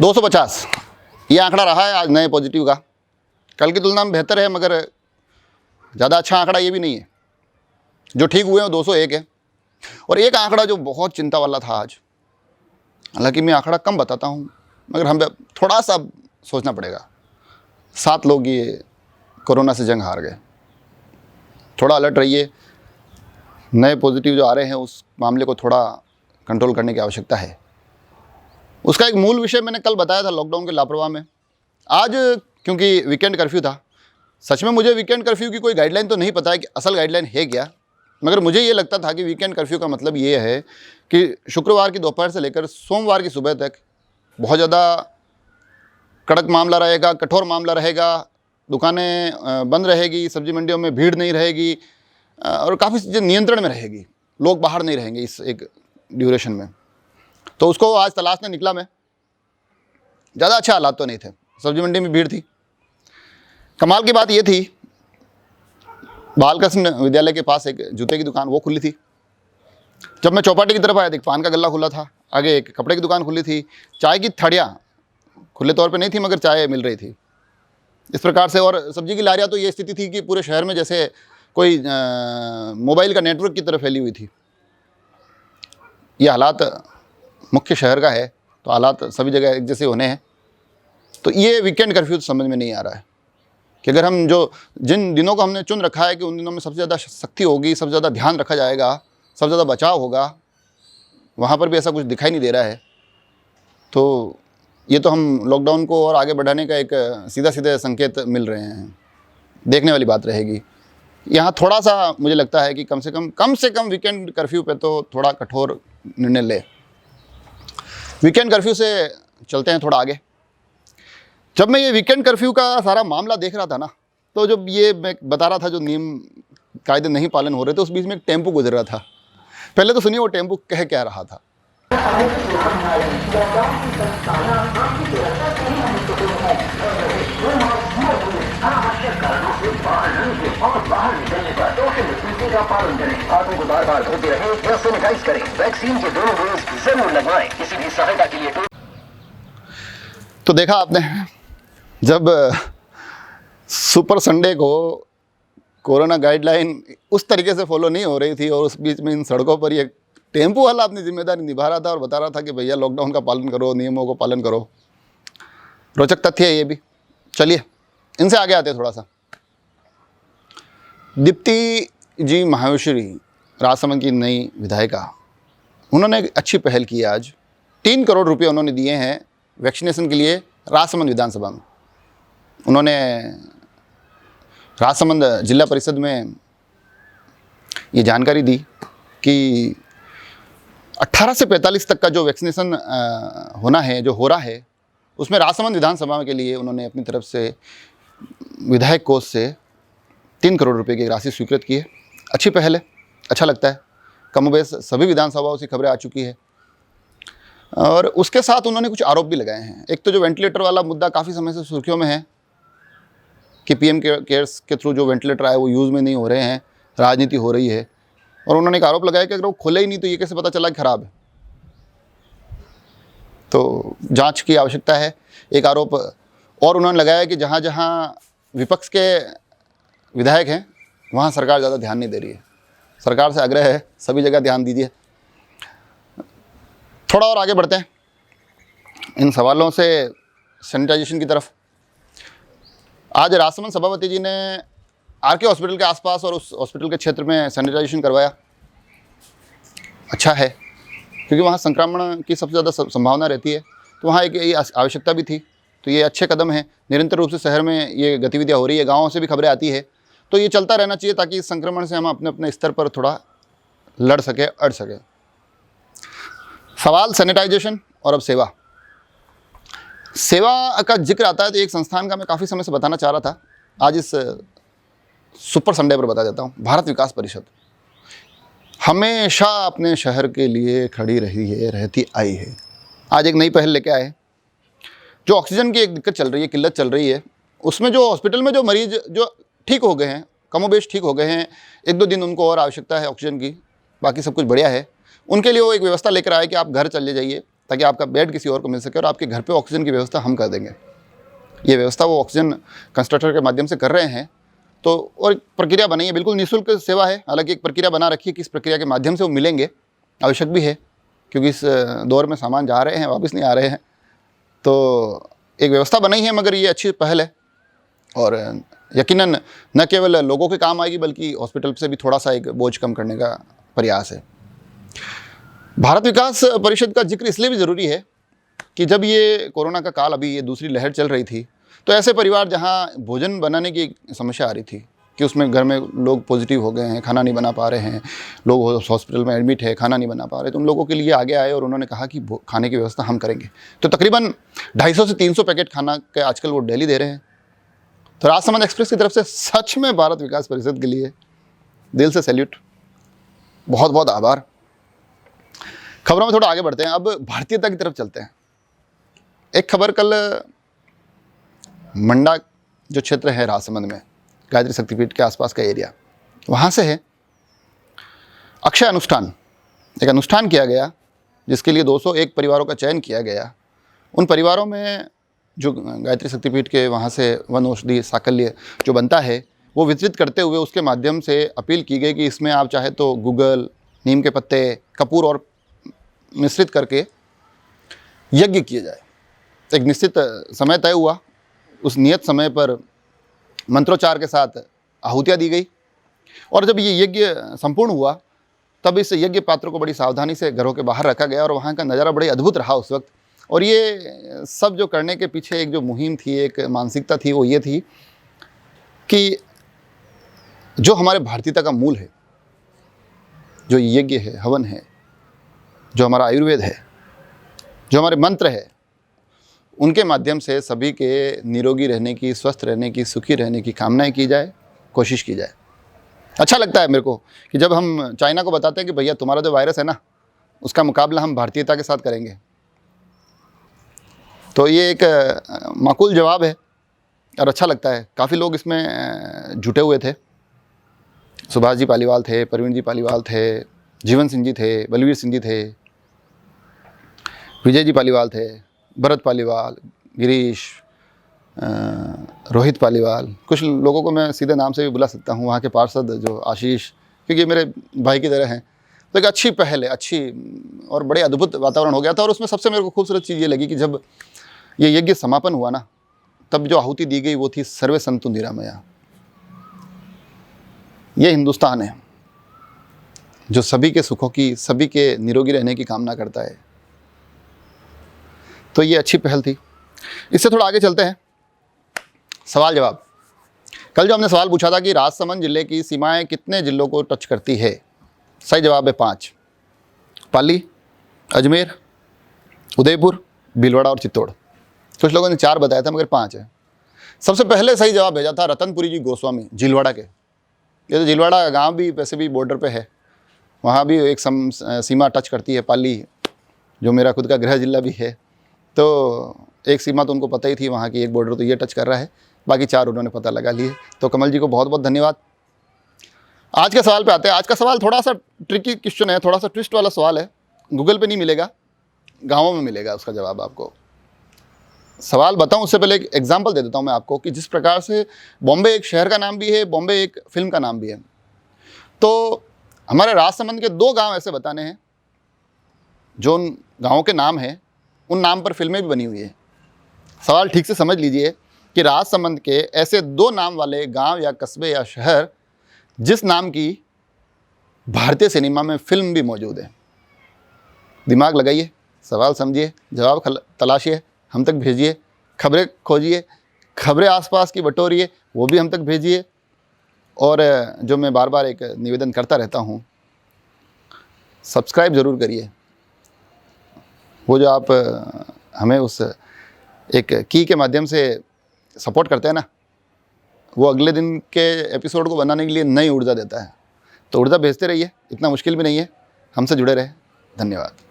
250 ये आंकड़ा रहा है आज नए पॉजिटिव का। कल की तुलना में बेहतर है, मगर ज़्यादा अच्छा आंकड़ा ये भी नहीं है। जो ठीक हुए हैं वो 201 है। और एक आंकड़ा जो बहुत चिंता वाला था आज, हालांकि मैं आंकड़ा कम बताता हूँ मगर हमें थोड़ा सा सोचना पड़ेगा। 7 लोग ये कोरोना से जंग हार गए। थोड़ा अलर्ट रहिए। नए पॉजिटिव जो आ रहे हैं उस मामले को थोड़ा कंट्रोल करने की आवश्यकता है। उसका एक मूल विषय मैंने कल बताया था, लॉकडाउन के लापरवाह में। आज क्योंकि वीकेंड कर्फ्यू था, सच में मुझे वीकेंड कर्फ्यू की कोई गाइडलाइन तो नहीं पता है कि असल गाइडलाइन है क्या, मगर मुझे ये लगता था कि वीकेंड कर्फ्यू का मतलब ये है कि शुक्रवार की दोपहर से लेकर सोमवार की सुबह तक बहुत ज़्यादा कड़क मामला रहेगा, कठोर मामला रहेगा। दुकानें बंद रहेगी, सब्जी मंडियों में भीड़ नहीं रहेगी और काफ़ी चीज़ें नियंत्रण में रहेगी। लोग बाहर नहीं रहेंगे इस एक ड्यूरेशन में। तो उसको आज तलाशने निकला मैं। ज़्यादा अच्छे हालात तो नहीं थे, सब्जी मंडी में भीड़ थी। कमाल की बात ये थी, बालकृष्ण विद्यालय के पास एक जूते की दुकान वो खुली थी। जब मैं चौपाटी की तरफ आया, एक पान का गल्ला खुला था, आगे एक कपड़े की दुकान खुली थी, चाय की थड़ियाँ खुले तौर पे नहीं थी मगर चाय मिल रही थी इस प्रकार से। और सब्जी की लारियाँ तो ये स्थिति थी कि पूरे शहर में जैसे कोई मोबाइल का नेटवर्क की तरह फैली हुई थी। ये हालात मुख्य शहर का है तो हालात सभी जगह एक जैसे होने हैं। तो ये वीकेंड कर्फ्यू तो समझ में नहीं आ रहा है कि अगर हम जिन दिनों को हमने चुन रखा है कि उन दिनों में सबसे ज़्यादा सख्ती होगी, सबसे ज़्यादा ध्यान रखा जाएगा, सबसे ज़्यादा बचाव होगा, वहाँ पर भी ऐसा कुछ दिखाई नहीं दे रहा है। तो ये तो हम लॉकडाउन को और आगे बढ़ाने का एक सीधा संकेत मिल रहे हैं। देखने वाली बात रहेगी। यहाँ थोड़ा सा मुझे लगता है कि कम से कम वीकेंड कर्फ्यू पे तो थोड़ा कठोर निर्णय ले। वीकेंड कर्फ्यू से चलते हैं थोड़ा आगे। जब मैं ये वीकेंड कर्फ्यू का सारा मामला देख रहा था ना, तो जब ये मैं बता रहा था जो नियम कायदे नहीं पालन हो रहे थे, उस बीच में एक टेम्पो गुजर रहा था। पहले तो सुनिए वो टेम्पो कह क्या रहा था। तो देखा आपने, जब सुपर संडे को कोरोना गाइडलाइन उस तरीके से फॉलो नहीं हो रही थी और उस बीच में इन सड़कों पर ये टेम्पो वाला अपनी जिम्मेदारी निभा रहा था और बता रहा था कि भैया लॉकडाउन का पालन करो, नियमों को पालन करो। रोचक तथ्य है ये भी। चलिए इनसे आगे आते हैं थोड़ा सा। दीप्ति जी माहेश्वरी, राजसमंद की नई विधायिका, उन्होंने एक अच्छी पहल की है। आज 3 करोड़ रुपये उन्होंने दिए हैं वैक्सीनेशन के लिए राजसमंद विधानसभा में। उन्होंने राजसमंद जिला परिषद में ये जानकारी दी कि 18 से 45 तक का जो वैक्सीनेशन होना है, जो हो रहा है, उसमें राजसमंद विधानसभा के लिए उन्होंने अपनी तरफ से विधायक कोष से 3 करोड़ रुपए की राशि स्वीकृत की है। अच्छी पहल है, अच्छा लगता है। कमोबेश सभी विधानसभाओं से खबरें आ चुकी है। और उसके साथ उन्होंने कुछ आरोप भी लगाए हैं। एक तो जो वेंटिलेटर वाला मुद्दा काफ़ी समय से सुर्खियों में है कि पीएम केयर्स के थ्रू जो वेंटिलेटर आए वो यूज़ में नहीं हो रहे हैं, राजनीति हो रही है। और उन्होंने एक आरोप लगाया कि अगर वो खोले ही नहीं तो ये कैसे पता चला कि ख़राब है। तो जांच की आवश्यकता है। एक आरोप और उन्होंने लगाया कि जहाँ जहाँ विपक्ष के विधायक हैं वहाँ सरकार ज़्यादा ध्यान नहीं दे रही है। सरकार से आग्रह है सभी जगह ध्यान दीजिए। थोड़ा और आगे बढ़ते हैं इन सवालों से सैनिटाइजेशन की तरफ। आज राजसमंद सभापति जी ने आरके हॉस्पिटल के आसपास और उस हॉस्पिटल के क्षेत्र में सैनिटाइजेशन करवाया। अच्छा है, क्योंकि वहाँ संक्रमण की सबसे ज़्यादा संभावना रहती है। तो वहाँ एक ये आवश्यकता भी थी। तो ये अच्छे कदम हैं। निरंतर रूप से शहर में ये गतिविधियाँ हो रही है, गाँवों से भी खबरें आती है। तो ये चलता रहना चाहिए ताकि इस संक्रमण से हम अपने अपने स्तर पर थोड़ा लड़ सके, अड़ सके। सवाल सैनिटाइजेशन और अब सेवा का जिक्र आता है तो एक संस्थान का मैं काफ़ी समय से बताना चाह रहा था, आज इस सुपर संडे पर बता देता हूँ। भारत विकास परिषद हमेशा अपने शहर के लिए खड़ी रही है, रहती आई है। आज एक नई पहल लेके आए। जो ऑक्सीजन की एक दिक्कत चल रही है, किल्लत चल रही है, उसमें जो हॉस्पिटल में जो मरीज जो ठीक हो गए हैं, कमोबेश ठीक हो गए हैं, 1-2 दिन उनको और आवश्यकता है ऑक्सीजन की, बाकी सब कुछ बढ़िया है, उनके लिए वो एक व्यवस्था लेकर आए कि आप घर चले जाइए, ताकि आपका बेड किसी और को मिल सके और आपके घर पे ऑक्सीजन की व्यवस्था हम कर देंगे। ये व्यवस्था वो ऑक्सीजन कंस्ट्रक्टर के माध्यम से कर रहे हैं। तो और प्रक्रिया बनाई है, बिल्कुल निःशुल्क सेवा है। हालांकि एक प्रक्रिया बना रखी है कि इस प्रक्रिया के माध्यम से वो मिलेंगे, आवश्यक भी है क्योंकि इस दौर में सामान जा रहे हैं, वापस नहीं आ रहे हैं। तो एक व्यवस्था बनाई है, मगर ये अच्छी पहल है और यकीनन न केवल लोगों के काम आएगी बल्कि हॉस्पिटल से भी थोड़ा सा एक बोझ कम करने का प्रयास है। भारत विकास परिषद का जिक्र इसलिए भी ज़रूरी है कि जब ये कोरोना का काल, अभी ये दूसरी लहर चल रही थी, तो ऐसे परिवार जहाँ भोजन बनाने की समस्या आ रही थी कि उसमें घर में लोग पॉजिटिव हो गए हैं, खाना नहीं बना पा रहे हैं, लोग हॉस्पिटल में एडमिट है, खाना नहीं बना पा रहे, तो उन लोगों के लिए आगे आए और उन्होंने कहा कि खाने की व्यवस्था हम करेंगे। तो तकरीबन 250 से 300 पैकेट खाना के आजकल वो डेली दे रहे हैं। तो राजसमंद एक्सप्रेस की तरफ से सच में भारत विकास परिषद के लिए दिल से सैल्यूट, बहुत बहुत आभार। खबरों में थोड़ा आगे बढ़ते हैं, अब भारतीयता की तरफ चलते हैं। एक खबर कल मंडा जो क्षेत्र है राजसमंद में, गायत्री शक्तिपीठ के आसपास का एरिया, वहाँ से है। अक्षय अनुष्ठान, एक अनुष्ठान किया गया जिसके लिए 201 परिवारों का चयन किया गया। उन परिवारों में जो गायत्री शक्तिपीठ के वहाँ से वन औषधि साकल्य जो बनता है वो वितरित करते हुए उसके माध्यम से अपील की गई कि इसमें आप चाहे तो गूगल, नीम के पत्ते, कपूर और मिश्रित करके यज्ञ किए जाए। एक निश्चित समय तय हुआ, उस नियत समय पर मंत्रोच्चार के साथ आहुतियाँ दी गई और जब ये यज्ञ संपूर्ण हुआ तब इस यज्ञ पात्र को बड़ी सावधानी से घरों के बाहर रखा गया और वहाँ का नज़ारा बड़े अद्भुत रहा उस वक्त। और ये सब जो करने के पीछे एक जो मुहिम थी, एक मानसिकता थी, वो ये थी कि जो हमारे भारतीयता का मूल है, जो यज्ञ है, हवन है, जो हमारा आयुर्वेद है, जो हमारे मंत्र है, उनके माध्यम से सभी के निरोगी रहने की, स्वस्थ रहने की, सुखी रहने की कामनाएं की जाए, कोशिश की जाए। अच्छा लगता है मेरे को कि जब हम चाइना को बताते हैं कि भैया तुम्हारा जो वायरस है ना, उसका मुकाबला हम भारतीयता के साथ करेंगे, तो ये एक माकूल जवाब है और अच्छा लगता है। काफ़ी लोग इसमें जुटे हुए थे। सुभाष जी पालीवाल थे, प्रवीण जी पालीवाल थे, जीवन सिंह जी थे, बलवीर सिंह जी थे, विजय जी पालीवाल थे, भरत पालीवाल, गिरीश, रोहित पालीवाल। कुछ लोगों को मैं सीधे नाम से भी बुला सकता हूँ, वहाँ के पार्षद जो आशीष, क्योंकि मेरे भाई की तरह हैं। तो एक अच्छी पहल है, अच्छी और बड़े अद्भुत वातावरण हो गया था। और उसमें सबसे मेरे को खूबसूरत चीज़ ये लगी कि जब ये यज्ञ समापन हुआ ना, तब जो आहुति दी गई वो थी सर्वे संतु निरामया। ये हिंदुस्तान है जो सभी के सुखों की, सभी के निरोगी रहने की कामना करता है। तो ये अच्छी पहल थी। इससे थोड़ा आगे चलते हैं, सवाल जवाब। कल जो हमने सवाल पूछा था कि राजसमंद जिले की सीमाएं कितने जिलों को टच करती है, सही जवाब है 5। पाली, अजमेर, उदयपुर, भीलवाड़ा और चित्तौड़। कुछ लोगों ने 4 बताया था मगर 5 है। सबसे पहले सही जवाब भेजा था रतनपुरी जी गोस्वामी, झीलवाड़ा के। ये तो झीलवाड़ा गांव भी वैसे भी बॉर्डर पे है, वहाँ भी एक सीमा टच करती है। पाली जो मेरा खुद का गृह जिला भी है, तो एक सीमा तो उनको पता ही थी वहाँ की, एक बॉर्डर तो ये टच कर रहा है, बाकी 4 उन्होंने पता लगा लिए। तो कमल जी को बहुत बहुत धन्यवाद। आज के सवाल पे आते हैं। आज का सवाल थोड़ा सा ट्रिकी क्वेश्चन है, थोड़ा सा ट्विस्ट वाला सवाल है। गूगल पे नहीं मिलेगा, गाँवों में मिलेगा उसका जवाब आपको। सवाल बताऊं उससे पहले एक एग्जाम्पल दे देता हूं मैं आपको कि जिस प्रकार से बॉम्बे एक शहर का नाम भी है, बॉम्बे एक फिल्म का नाम भी है। तो हमारे राजसमंद के 2 गांव ऐसे बताने हैं जो उन गाँवों के नाम हैं, उन नाम पर फिल्में भी बनी हुई है। सवाल ठीक से समझ लीजिए कि राजसमंद के ऐसे 2 नाम वाले गांव या कस्बे या शहर जिस नाम की भारतीय सिनेमा में फिल्म भी मौजूद है। दिमाग लगाइए, सवाल समझिए, जवाब तलाशिए, हम तक भेजिए, खबरें खोजिए, खबरें आसपास की बटोरिए, वो भी हम तक भेजिए। और जो मैं बार बार एक निवेदन करता रहता हूँ, सब्सक्राइब ज़रूर करिए। वो जो आप हमें उस एक की के माध्यम से सपोर्ट करते हैं ना, वो अगले दिन के एपिसोड को बनाने के लिए नई ऊर्जा देता है। तो ऊर्जा भेजते रहिए, इतना मुश्किल भी नहीं है। हमसे जुड़े रहे। धन्यवाद।